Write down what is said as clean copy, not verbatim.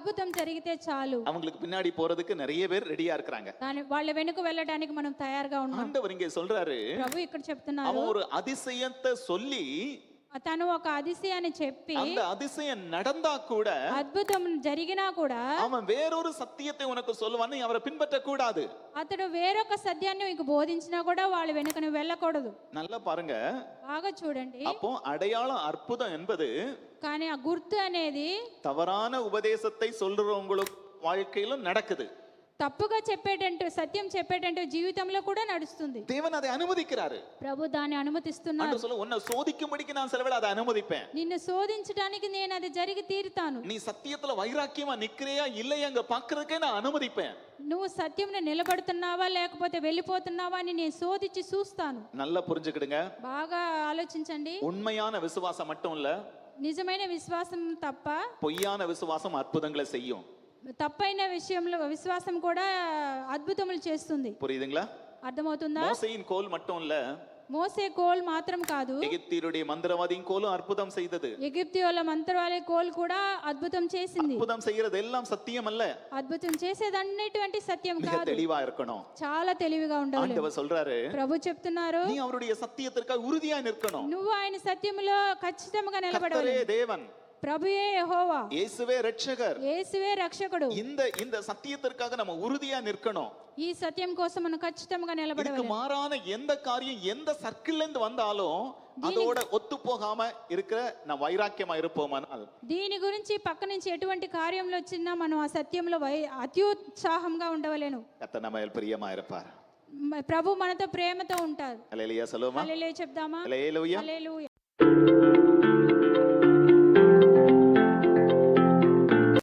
అద్భుతం జరిగితే చాలు. அவங்களுக்கு பின்னாடி போறதுக்கு நிறைய பேர் ரெடியா இருக்காங்க. వాళ్ళ వెనుక వెళ్ళడానికి మనం తయారుగా ఉన్నాం. ஆண்டவர் இங்கே சொல்றாரு, ప్రభు ఇక్కడ చెప్తున్నారు, அவன் ஒரு அதிசயத்தை சொல்லி తను ఒక అతిశయాన్ని చెప్పి அந்த அதிசயம் நடந்தா கூட అద్భుతం జరిగినా కూడా அவன் வேறொரு சத்தியத்தை உனக்கு சொல்லுவான்னு அவரை பின்பற்ற கூடாது. అతడు వేరొక సత్యాన్ని మీకు బోధించినా కూడా వాళ్ళ వెనుక నువ్వు వెళ్ళకూడదు. நல்லா பாருங்க, బాగా చూడండి. அப்போ அடையாளம் அற்புதம் என்பது కానీ ఆ గుర్తు అనేది தவறான உபதேசத்தை சொல்றவங்களுக்கு வாழ்க்கையிலும் நடக்குது. తప్పుగా చెప్పేటంటే సత్యం చెప్పేటంటే జీవితంలో కూడా నడుస్తుంది. தேவன் அதை அனுமதிக்கிறாரு. ప్రభు దాన్ని అనుమతిస్తున్నారు. అంటే சொல்ல உன்னை சோதிக்கும்படிக்கு நான் சில வேளை அதை அனுமதிப்பேன். నిన్ను శోధించడానికి నేను అది జరిగి తీరుతాను. நீ சத்தியத்துல வைராக்கியமா நிக்கிறியா இல்லையாங்க பாக்குறதுக்கே நான் அனுமதிப்பேன். నువ్వు సత్యంలో నిలబడుతున్నావా లేకపోతే వెళ్ళిపోతున్నావా అని నేను శోధించి చూస్తాను. நல்லா புரிஞ்சுக்கிடுங்க, బాగా ఆలోచించండి. உண்மையான விசுவாசம் மட்டும் இல்ல, నిజమైన విశ్వాసం తప్ప பொய்யான விசுவாசம் அற்புதங்களை செய்யும். తప్పైన విషయంలో విశ్వాసం కూడా అద్భుతములు చేస్తుంది. புரியுதுங்களா? అర్థమవుతుందా? மோசேயின் கோல் மட்டும் இல்ல, మోసే కోల్ మాత్రం కాదు, எகிப்தியருடைய மந்திரவாதியின் கோலும் அற்புதம் செய்தது. ఎగిప్తియుల మంత్రవాది కోల్ కూడా అద్భుతం చేసింది. அற்புதம் செய்யறது எல்லாம் சத்தியம் அல்ல, అద్భుతం చేసేదన్నిటువంటి సత్యం மிக కాదు. தெளிவா இருக்கணும். చాలా తెలివిగా ఉండాలి. ஆண்டவர் சொல்றாரு, ప్రభు చెప్తున్నారు, நீ அவருடைய சத்தியத்திற்காக உறுதியா நிற்கணும். నువ్వు ఆయన సత్యములో ఖచ్చితంగా నిలబడాలి. கர்த்தரே தேவன், ప్రభుయే యెహోవా, இயேசுவே ரட்சகர், యేసువే రక్షకుడు. இந்த சத்தியத்திற்காக நம்ம உறுதியா நிற்கணும். ఈ సత్యం కోసం మనం ఖచ్చితంగా இதுக்கு నిలబడాలి. மாறான எந்த காரியம் எந்த சர்க்கிள்ல இருந்து வந்தாலும் அதோட ஒத்து போகாம இருக்கிற நான் வைராக்கியமா இருப்போமானால், దీని గురించి పక్క నుంచి ఎటువంటి కార్యంలో వచ్చినా మనం ఆ సత్యంలో అత్యుత్సాహంగా ఉండవలేను. கர்த்தர் நம்ம மேல் பிரியமா இருப்பார். ప్రభు మనతో ప్రేమతో ఉంటారు. హల్లెలూయా. సలోమా హల్లెలూయా చెప్దామా? హల్లెలూయా. హల్లెలూయా.